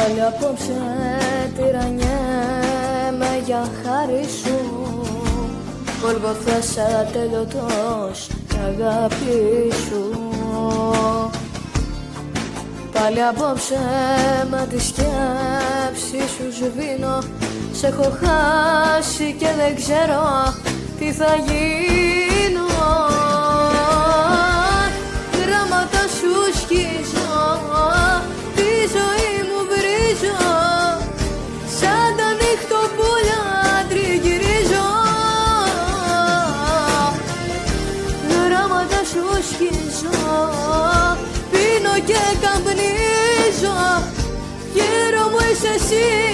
Πάλι απόψε τυραννιέμαι για χάρη σου. Γολγοθάσα τελειωτός η αγάπη σου. Πάλι απόψε με τη σκέψη σου σβήνω. Σ' έχω χάσει και δεν ξέρω τι θα γίνω. Γράμματα σου σκίζω, τη ζωή μου βρίζω. Σαν τα νύχτοπούλια τριγυρίζω. Γράμματα σου σκίζω, πίνω και καπνίζω. Γύρω μου είσαι εσύ.